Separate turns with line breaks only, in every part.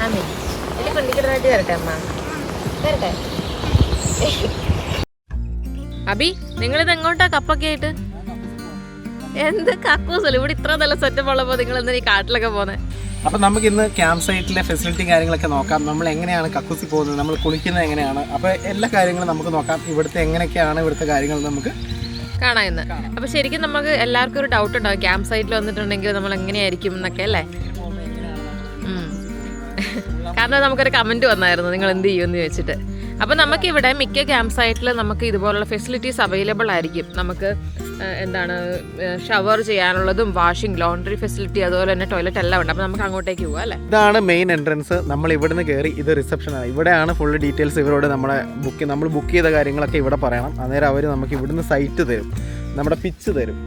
ആമേ എന്നെ കൊണ്ടിക്കിടാനായിട്ട് വരട്ടെ അമ്മ വരട്ടെ. അബി നിങ്ങളിത് എങ്ങോട്ടാ കപ്പൊക്കെ ആയിട്ട്? എന്ത് കക്കൂസല്ല ഇവിടെ ഇത്ര നല്ല സെറ്റപ്പ് ഉള്ളപ്പോൾ നിങ്ങൾ എന്താ ഈ കാട്ടിലൊക്കെ പോകുന്നത്?
അപ്പം നമുക്ക് ഇന്ന് ക്യാമ്പ് സൈറ്റിലെ ഫെസിലിറ്റി കാര്യങ്ങളൊക്കെ നോക്കാം. നമ്മൾ എങ്ങനെയാണ് കക്കൂസി പോകുന്നത്, നമ്മൾ കുളിക്കുന്നത് എങ്ങനെയാണ്, അപ്പോൾ എല്ലാ കാര്യങ്ങളും നമുക്ക് നോക്കാം. ഇവിടുത്തെ എങ്ങനെയൊക്കെയാണ് ഇവിടുത്തെ കാര്യങ്ങൾ നമുക്ക്
കാണാം ഇന്ന്. അപ്പോൾ ശരിക്കും നമുക്ക് എല്ലാവർക്കും ഒരു ഡൗട്ട് ഉണ്ടാവും ക്യാമ്പ് സൈറ്റിൽ വന്നിട്ടുണ്ടെങ്കിൽ നമ്മൾ എങ്ങനെയായിരിക്കും എന്നൊക്കെ അല്ലേ. കാരണം നമുക്കൊരു കമൻറ്റ് വന്നായിരുന്നു നിങ്ങൾ എന്ത് ചെയ്യുമെന്ന് ചോദിച്ചിട്ട്. അപ്പോൾ നമുക്കിവിടെ മിക്ക ക്യാമ്പ് സൈറ്റിൽ നമുക്ക് ഇതുപോലുള്ള ഫെസിലിറ്റീസ് അവൈലബിൾ ആയിരിക്കും. നമുക്ക് എന്താണ് ഷവർ ചെയ്യാനുള്ളതും വാഷിംഗ് ലോണ്ടറി ഫെസിലിറ്റി അതുപോലെ തന്നെ ടോയ്ലറ്റ് എല്ലാം ഉണ്ട്. അപ്പോൾ നമുക്ക് അങ്ങോട്ടേക്ക് പോകാം അല്ലേ.
ഇതാണ് മെയിൻ എൻട്രൻസ്. നമ്മൾ ഇവിടുന്ന് കയറി ഇത് റിസപ്ഷനാണ്. ഇവിടെയാണ് ഫുൾ ഡീറ്റെയിൽസ് ഇവരോട് നമ്മൾ ബുക്ക് ചെയ്ത കാര്യങ്ങളൊക്കെ ഇവിടെ പറയണം. അന്നേരം അവർ നമുക്ക് ഇവിടുന്ന് സൈറ്റ് തരും, നമ്മുടെ പിച്ച് തരും.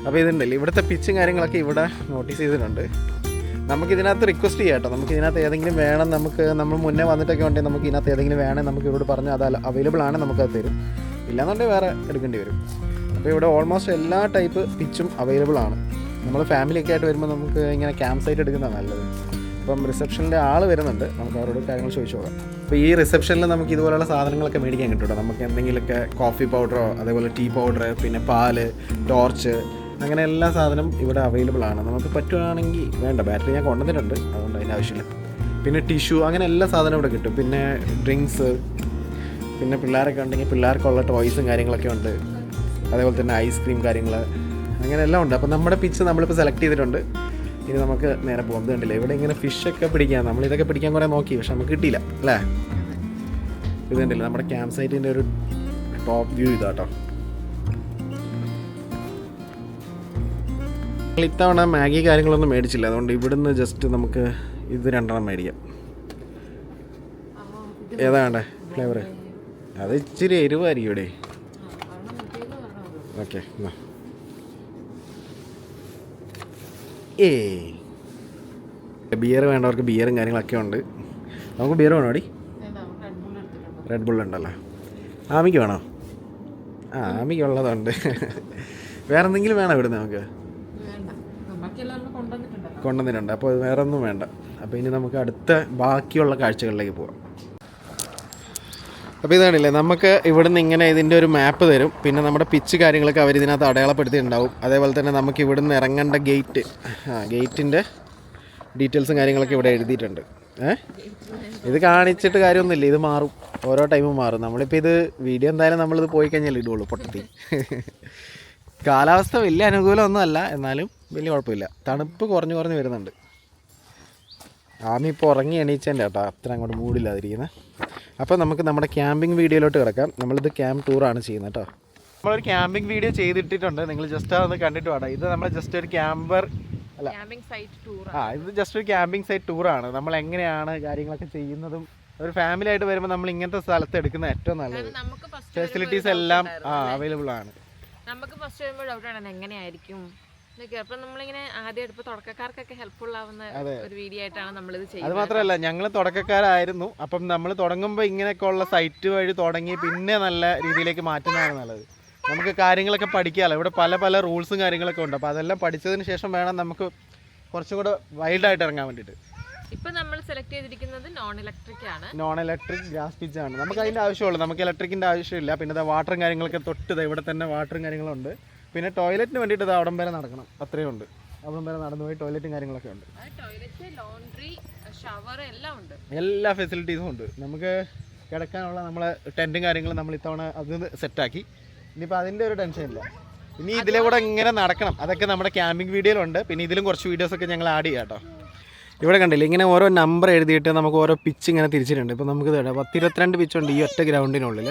അപ്പോൾ ഇതുണ്ടല്ലേ ഇവിടുത്തെ പിച്ചും കാര്യങ്ങളൊക്കെ ഇവിടെ നോട്ടീസ് ചെയ്തിട്ടുണ്ട്. നമുക്കിതിനകത്ത് റിക്വസ്റ്റ് ചെയ്യാം കേട്ടോ. നമുക്കിതിനകത്ത് ഏതെങ്കിലും വേണം, നമ്മൾ മുന്നേ വന്നിട്ടൊക്കെ ഉണ്ടെങ്കിൽ നമുക്ക് ഇതിനകത്ത് ഏതെങ്കിലും വേണമെങ്കിൽ നമുക്ക് ഇവരോട് പറഞ്ഞാൽ അത് അവൈലബിൾ ആണ്, നമുക്കത് തരും. ഇല്ലാന്നുണ്ടെങ്കിൽ വേറെ എടുക്കേണ്ടി വരും. അപ്പോൾ ഇവിടെ ഓൾമോസ്റ്റ് എല്ലാ ടൈപ്പ് പിച്ചും അവൈലബിൾ ആണ്. നമ്മൾ ഫാമിലിയൊക്കെ ആയിട്ട് വരുമ്പോൾ നമുക്ക് ഇങ്ങനെ ക്യാമ്പ് സൈറ്റ് എടുക്കുന്നതാണ് നല്ലത്. അപ്പം റിസപ്ഷനിലെ ആൾ വരുന്നുണ്ട്, നമുക്ക് അവരോട് കാര്യങ്ങൾ ചോദിച്ചു പോകാം. അപ്പോൾ ഈ റിസപ്ഷനിൽ നമുക്ക് ഇതുപോലുള്ള സാധനങ്ങളൊക്കെ മേടിക്കാൻ കിട്ടും. നമുക്ക് എന്തെങ്കിലുമൊക്കെ കോഫി പൗഡറോ അതേപോലെ ടീ പൗഡർ, പിന്നെ പാല്, ടോർച്ച്, അങ്ങനെ എല്ലാ സാധനം ഇവിടെ അവൈലബിൾ ആണ്. നമുക്ക് പറ്റുകയാണെങ്കിൽ വേണ്ട ബാറ്ററി ഞാൻ കൊണ്ടുവന്നിട്ടുണ്ട്, അതുകൊണ്ട് അതിൻ്റെ ആവശ്യമില്ല. പിന്നെ ടിഷ്യൂ, അങ്ങനെ എല്ലാ സാധനവും ഇവിടെ കിട്ടും. പിന്നെ ഡ്രിങ്ക്സ്, പിന്നെ പിള്ളേരൊക്കെ ഉണ്ടെങ്കിൽ പിള്ളേർക്കുള്ള ടോയ്സും കാര്യങ്ങളൊക്കെ ഉണ്ട്. അതേപോലെ തന്നെ ഐസ്ക്രീം കാര്യങ്ങൾ, അങ്ങനെ എല്ലാം ഉണ്ട്. അപ്പോൾ നമ്മുടെ പിച്ച് നമ്മളിപ്പോൾ സെലക്ട് ചെയ്തിട്ടുണ്ട്. ഇനി നമുക്ക് നേരെ പോകുന്നത് കണ്ടില്ല ഇവിടെ ഇങ്ങനെ ഫിഷൊക്കെ പിടിക്കാം. നമ്മളിതൊക്കെ പിടിക്കാൻ കുറേ നോക്കി, പക്ഷെ നമുക്ക് കിട്ടിയില്ല അല്ലേ. ഇത് കണ്ടില്ല നമ്മുടെ ക്യാമ്പ് സൈറ്റിൻ്റെ ഒരു ടോപ്പ് വ്യൂ ഇതാട്ടോ. ഇത്തവണ മാഗി കാര്യങ്ങളൊന്നും മേടിച്ചില്ല, അതുകൊണ്ട് ഇവിടുന്ന് ജസ്റ്റ് നമുക്ക് ഇത് 2 മേടിക്കാം. ഏതാ വേണ്ടേ ഫ്ലേവർ? അത് ഇച്ചിരി എരിവായിരിക്കും ഇവിടെ. ഓക്കെ ബിയർ വേണ്ടവർക്ക് ബിയറും കാര്യങ്ങളൊക്കെ ഉണ്ട്. നമുക്ക് ബിയർ വേണോ അടി? റെഡ് ബുൾ ഉണ്ടല്ലോ. ആമിക്ക് വേണോ? ആമിക്ക് ഉള്ളതുണ്ട്. വേറെ എന്തെങ്കിലും വേണോ ഇവിടുന്ന്? നമുക്ക് കൊണ്ടുവന്നിട്ടുണ്ട്. അപ്പോൾ വേറെ ഒന്നും വേണ്ട. അപ്പോൾ ഇനി നമുക്ക് അടുത്ത ബാക്കിയുള്ള കാഴ്ചകളിലേക്ക് പോകാം. അപ്പോൾ ഇതാണില്ലേ നമുക്ക് ഇവിടുന്ന് ഇങ്ങനെ ഇതിൻ്റെ ഒരു മാപ്പ് തരും. പിന്നെ നമ്മുടെ പിച്ച് കാര്യങ്ങളൊക്കെ അവർ ഇതിനകത്ത് അടയാളപ്പെടുത്തിയിട്ടുണ്ടാവും. അതേപോലെ തന്നെ നമുക്ക് ഇവിടുന്ന് ഇറങ്ങേണ്ട ഗേറ്റിൻ്റെ ഡീറ്റെയിൽസും കാര്യങ്ങളൊക്കെ ഇവിടെ എഴുതിയിട്ടുണ്ട്. ഇത് കാണിച്ചിട്ട് കാര്യമൊന്നുമില്ല, ഇത് മാറും, ഓരോ ടൈമും മാറും. നമ്മളിപ്പോൾ ഇത് വീഡിയോ എന്തായാലും നമ്മളിത് പോയി കഴിഞ്ഞാൽ ഇടുള്ളൂ പൊട്ടത്തി. കാലാവസ്ഥ വലിയ അനുകൂലമൊന്നുമല്ല, എന്നാലും വലിയ കുഴപ്പമില്ല. തണുപ്പ് കുറഞ്ഞു വരുന്നുണ്ട്. ആമി ഇപ്പോൾ ഉറങ്ങി എണീച്ചതിൻ്റെ കേട്ടോ, അത്ര അങ്ങോട്ട് മൂടില്ലാതിരിക്കുന്നത്. അപ്പോൾ നമുക്ക് നമ്മുടെ ക്യാമ്പിംഗ് വീഡിയോയിലോട്ട് കിടക്കാം. നമ്മളിത് ക്യാമ്പ് ടൂറാണ് ചെയ്യുന്നത് കേട്ടോ. നമ്മളൊരു ക്യാമ്പിംഗ് വീഡിയോ ചെയ്തിട്ടിട്ടുണ്ട്, നിങ്ങൾ ജസ്റ്റ് അതൊന്ന് കണ്ടിട്ട് വേണം. ഇത് നമ്മൾ ജസ്റ്റ് ഒരു ഇത് ജസ്റ്റ് ഒരു ക്യാമ്പിംഗ് സൈറ്റ് ടൂറാണ്. നമ്മൾ എങ്ങനെയാണ് കാര്യങ്ങളൊക്കെ ചെയ്യുന്നതും ഒരു ഫാമിലി ആയിട്ട് വരുമ്പോൾ നമ്മൾ ഇങ്ങനത്തെ സ്ഥലത്ത് എടുക്കുന്നത് ഏറ്റവും നല്ലത്. ഫെസിലിറ്റീസ് എല്ലാം അവൈലബിൾ ആണ്.
നമുക്ക് ഫസ്റ്റ് വരുമ്പോൾ ഡൗട്ടാണ് എങ്ങനെയായിരിക്കും. അപ്പം നമ്മളിങ്ങനെ ആദ്യം ഇപ്പോൾ തുടക്കക്കാർക്കൊക്കെ ഹെൽപ്ഫുൾ ആവുന്ന ഒരു വീഡിയോ ആയിട്ടാണ് നമ്മളിത് ചെയ്യുന്നത്.
അത് മാത്രമല്ല ഞങ്ങൾ തുടക്കക്കാരായിരുന്നു. അപ്പം നമ്മൾ തുടങ്ങുമ്പോൾ ഇങ്ങനെയൊക്കെ ഉള്ള സൈറ്റ് വഴി തുടങ്ങി പിന്നെ നല്ല രീതിയിലേക്ക് മാറ്റുന്നതാണ് നല്ലത്. നമുക്ക് കാര്യങ്ങളൊക്കെ പഠിക്കാമല്ലോ. ഇവിടെ പല റൂൾസും കാര്യങ്ങളൊക്കെ ഉണ്ട്. അപ്പോൾ അതെല്ലാം പഠിച്ചതിന് ശേഷം വേണം നമുക്ക് കുറച്ചും കൂടെ വൈൽഡായിട്ട് ഇറങ്ങാൻ വേണ്ടിയിട്ട്.
ഇപ്പം നമ്മൾ സെലക്ട് ചെയ്തിരിക്കുന്നത് നോൺ ഇലക്ട്രിക് ആണ്.
നോൺ ഇലക്ട്രിക് ഗ്രാസ് പിച്ച് ആണ്. നമുക്ക് അതിൻ്റെ ആവശ്യമുള്ളൂ, നമുക്ക് ഇലക്ട്രിക്കിൻ്റെ ആവശ്യമില്ല. പിന്നെ വാട്ടറും കാര്യങ്ങളൊക്കെ തൊട്ട് ഇവിടെ തന്നെ വാട്ടറും കാര്യങ്ങളുണ്ട്. പിന്നെ ടോയ്ലറ്റിന് വേണ്ടിയിട്ട് ഇത് അവിടം വരെ നടക്കണം, അത്രയും ഉണ്ട്. അവിടം വരെ നടന്നു പോയി ടോയ്ലറ്റും കാര്യങ്ങളൊക്കെ ഉണ്ട്.
ടോയ്ലറ്റ്, ലോണ്ടറി, ഷവർ എല്ലാം ഉണ്ട്,
എല്ലാ ഫെസിലിറ്റീസും ഉണ്ട്. നമുക്ക് കിടക്കാനുള്ള നമ്മളെ ടെൻറ്റും കാര്യങ്ങളും നമ്മൾ ഇത്തവണ അത് സെറ്റാക്കി. ഇനിയിപ്പോൾ അതിൻ്റെ ഒരു ടെൻഷൻ ഇല്ല. ഇനി ഇതിലെ കൂടെ ഇങ്ങനെ നടക്കണം, അതൊക്കെ നമ്മുടെ ക്യാമ്പിംഗ് വീഡിയോയിലുണ്ട്. പിന്നെ ഇതിലും കുറച്ച് വീഡിയോസൊക്കെ ഞങ്ങൾ ആഡ് ചെയ്യാം കേട്ടോ. ഇവിടെ കണ്ടില്ല ഇങ്ങനെ ഓരോ നമ്പർ എഴുതിയിട്ട് നമുക്ക് ഓരോ പിച്ച് ഇങ്ങനെ തിരിച്ചിട്ടുണ്ട്. ഇപ്പോൾ നമുക്ക് 10-22 പിച്ചുണ്ട് ഈ ഒറ്റ ഗ്രൗണ്ടിനുള്ളിൽ.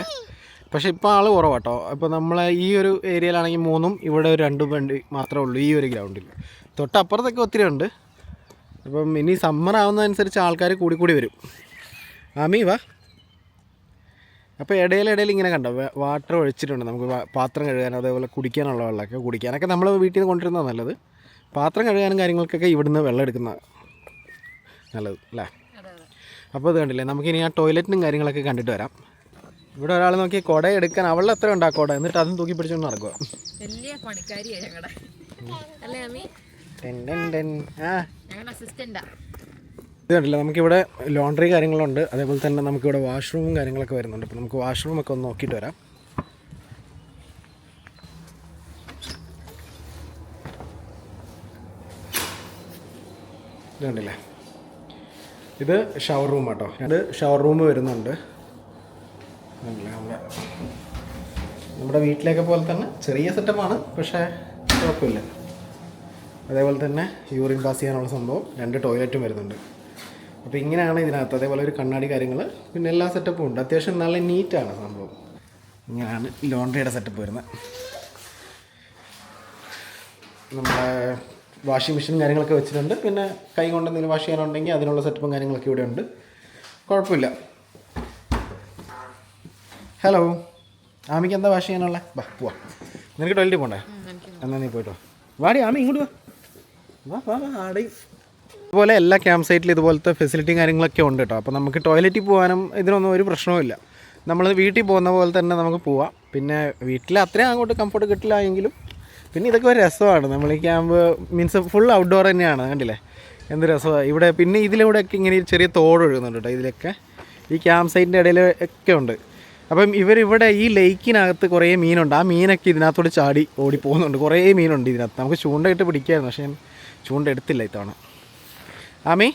പക്ഷേ ഇപ്പോൾ ആൾ കുറവാട്ടോ. ഇപ്പോൾ നമ്മൾ ഈ ഒരു ഏരിയയിലാണെങ്കിൽ 3, ഇവിടെ ഒരു 2 വണ്ടി മാത്രമേ ഉള്ളൂ ഈ ഒരു ഗ്രൗണ്ടിൽ. തൊട്ടപ്പുറത്തൊക്കെ ഒത്തിരി ഉണ്ട്. അപ്പം ഇനി സമ്മർ ആവുന്നതനുസരിച്ച് ആൾക്കാർ കൂടി വരും. ആമി വാ. അപ്പോൾ ഇടയിൽ ഇങ്ങനെ കണ്ടോ വാട്ടർ ഒഴിച്ചിട്ടുണ്ട്. നമുക്ക് പാത്രം കഴുകാൻ അതേപോലെ കുടിക്കാനുള്ള വെള്ളമൊക്കെ കുടിക്കാനൊക്കെ നമ്മൾ വീട്ടിൽ നിന്ന് കൊണ്ടുവരുന്നത് നല്ലത്. പാത്രം കഴുകാനും കാര്യങ്ങൾക്കൊക്കെ ഇവിടുന്ന് വെള്ളം എടുക്കുന്ന നല്ലത് അല്ലേ. അപ്പോൾ ഇത് കണ്ടില്ലേ നമുക്കിനി ആ ടോയ്ലറ്റിനും കാര്യങ്ങളൊക്കെ കണ്ടിട്ട് വരാം. ഇവിടെ ഒരാൾ നോക്കി കുട എടുക്കാൻ അവളുടെ എത്ര ഉണ്ടാ കുട, എന്നിട്ട് അതും തൂക്കി പിടിച്ചോണ്ട് നടക്കുക.
വലിയ പണിക്കാരിയാണ് ഞങ്ങളുടെ. അല്ലേ അമ്മി?
ഇത് കണ്ടില്ല, നമുക്കിവിടെ ലോണ്ടറി കാര്യങ്ങളുണ്ട്, അതേപോലെ തന്നെ നമുക്കിവിടെ വാഷ്റൂമും കാര്യങ്ങളൊക്കെ വരുന്നുണ്ട്. അപ്പോൾ നമുക്ക് വാഷ്റൂമൊക്കെ ഒന്ന് നോക്കിയിട്ട് വരാം. ഇത് കണ്ടില്ലേ, ഇത് ഷവർ റൂം കേട്ടോ. രണ്ട് ഷവർ റൂം വരുന്നുണ്ട്. നമ്മുടെ വീട്ടിലേക്ക് പോലെ തന്നെ ചെറിയ സെറ്റപ്പാണ്, പക്ഷേ കുഴപ്പമില്ല. അതേപോലെ തന്നെ യൂറിൻ പാസ് ചെയ്യാനുള്ള സംഭവം, 2 ടോയ്ലറ്റും വരുന്നുണ്ട്. അപ്പോൾ ഇങ്ങനെയാണ് ഇതിനകത്ത്. അതേപോലെ ഒരു കണ്ണാടി കാര്യങ്ങൾ, പിന്നെ എല്ലാ സെറ്റപ്പും ഉണ്ട്. അത്യാവശ്യം നല്ല നീറ്റാണ് സംഭവം. ഇങ്ങനെയാണ് ലോണ്ടറിയുടെ സെറ്റപ്പ് വരുന്നത്. നമ്മളെ വാഷിംഗ് മെഷീൻ കാര്യങ്ങളൊക്കെ വെച്ചിട്ടുണ്ട്. പിന്നെ കൈ കൊണ്ട് എന്തെങ്കിലും വാഷ് ചെയ്യാനുണ്ടെങ്കിൽ അതിനുള്ള സെറ്റപ്പും കാര്യങ്ങളൊക്കെ ഇവിടെ ഉണ്ട്. കുഴപ്പമില്ല. ഹലോ, ആമിക്ക് എന്താ വാഷ് ചെയ്യാനുള്ള? വാ പോവാ. നിനക്ക് ടോയ്ലറ്റിൽ പോകണ്ടേ? എന്നാൽ നീ പോയിട്ടോ. വാടി ആമി, ഇങ്ങോട്ട് വാ. വാ ആടി. ഇതുപോലെ എല്ലാ ക്യാമ്പ് സൈറ്റിലും ഇതുപോലത്തെ ഫെസിലിറ്റിയും കാര്യങ്ങളൊക്കെ ഉണ്ട് കേട്ടോ. അപ്പോൾ നമുക്ക് ടോയ്ലറ്റിൽ പോകാനും ഇതിനൊന്നും ഒരു പ്രശ്നവുമില്ല. നമ്മൾ വീട്ടിൽ പോകുന്ന പോലെ തന്നെ നമുക്ക് പോവാം. പിന്നെ വീട്ടിൽ അത്രയും അങ്ങോട്ട് കംഫർട്ട് കിട്ടില്ല എങ്കിലും പിന്നെ ഇതൊക്കെ ഒരു രസമാണ്. നമ്മൾ ഈ ക്യാമ്പ് മീൻസ് ഫുൾ ഔട്ട്ഡോർ തന്നെയാണ്. കണ്ടില്ലേ എന്ത് രസമാണ് ഇവിടെ. പിന്നെ ഇതിലൂടെയൊക്കെ ഇങ്ങനെ ചെറിയ തോട് ഒഴുകുന്നുണ്ട് കേട്ടോ. ഇതിലൊക്കെ ഈ ക്യാമ്പ് സൈറ്റിൻ്റെ ഇടയിൽ ഒക്കെ ഉണ്ട്. അപ്പം ഇവരിവിടെ ഈ ലേക്കിനകത്ത് കുറേ മീനുണ്ട്. ആ മീനൊക്കെ ഇതിനകത്തോട് ചാടി ഓടി പോകുന്നുണ്ട്. കുറേ മീനുണ്ട് ഇതിനകത്ത്. നമുക്ക് ചൂണ്ടയിട്ട് പിടിക്കായിരുന്നു, പക്ഷേ ചൂണ്ട എടുത്തില്ല ഇത്തവണ. ആമി,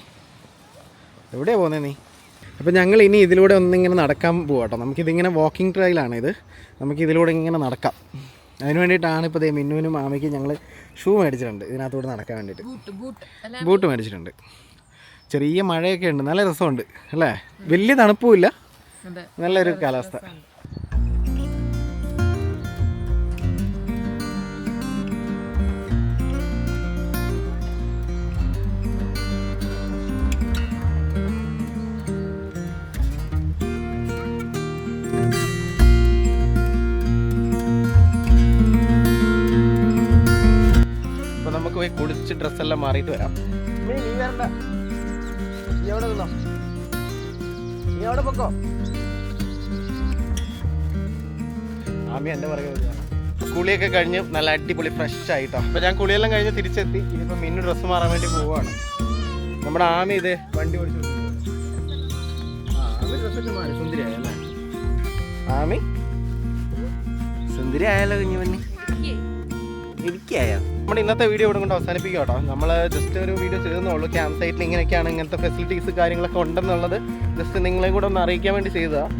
എവിടെയാണ് പോകുന്നത് നീ? അപ്പോൾ ഞങ്ങൾ ഇനി ഇതിലൂടെ ഒന്നിങ്ങനെ നടക്കാൻ പോകാം കേട്ടോ. നമുക്കിതിങ്ങനെ വാക്കിംഗ് ട്രയലാണിത്. നമുക്കിതിലൂടെ ഇങ്ങനെ നടക്കാം. അതിന് വേണ്ടിയിട്ടാണ് ഇപ്പോൾ ദേ മിന്നുവിനും ആമയ്ക്കും ഞങ്ങൾ ഷൂ മേടിച്ചിട്ടുണ്ട് ഇതിനകത്തൂടെ നടക്കാൻ വേണ്ടിയിട്ട്. ബൂട്ട് മേടിച്ചിട്ടുണ്ട്. ചെറിയ മഴയൊക്കെ ഉണ്ട്, നല്ല രസമുണ്ട് അല്ലേ? വലിയ തണുപ്പുമില്ല, നല്ലൊരു കാലാവസ്ഥ. അപ്പോൾ നമുക്ക് പോയി കുളിച്ച് ഡ്രസ്സെല്ലാം മാറിയിട്ട് വരാം. നീ വരണ്ട, നീ എവിടെ നിന്നോ, നീ എവിടെ പൊക്കോ. ആമി എൻ്റെ പറയുക കുളിയൊക്കെ കഴിഞ്ഞ് നല്ല അടിപൊളി ഫ്രഷ് ആയിട്ടോ. അപ്പോൾ ഞാൻ കുളിയെല്ലാം കഴിഞ്ഞ് തിരിച്ചെത്തി. ഇനിയിപ്പോൾ മിന്നു ഡ്രസ്സ് മാറാൻ വേണ്ടി പോവുകയാണ്. നമ്മുടെ ആമി ഇത് വണ്ടി ഓടിച്ചു. ആമി ഡ്രസ്സൊക്കെ മാറി സുന്ദരിയായല്ലേ? ആമി സുന്ദരി ആയാലോ കുഞ്ഞു പെണ്ണി? ഇരിക്കായോ? നമ്മുടെ ഇന്നത്തെ വീഡിയോ ഇവിടെ കൊണ്ട് അവസാനിപ്പിക്കുക കേട്ടോ. നമ്മൾ ജസ്റ്റ് ഒരു വീഡിയോ ചെയ്തെന്നുള്ളൂ. ക്യാമ്പ് സൈറ്റിൽ ഇങ്ങനെയൊക്കെയാണ്, ഇങ്ങനത്തെ ഫെസിലിറ്റീസ് കാര്യങ്ങളൊക്കെ ഉണ്ടെന്നുള്ളത് ജസ്റ്റ് നിങ്ങളെ കൂടെ ഒന്ന് അറിയിക്കാൻ വേണ്ടി ചെയ്തതാണ്.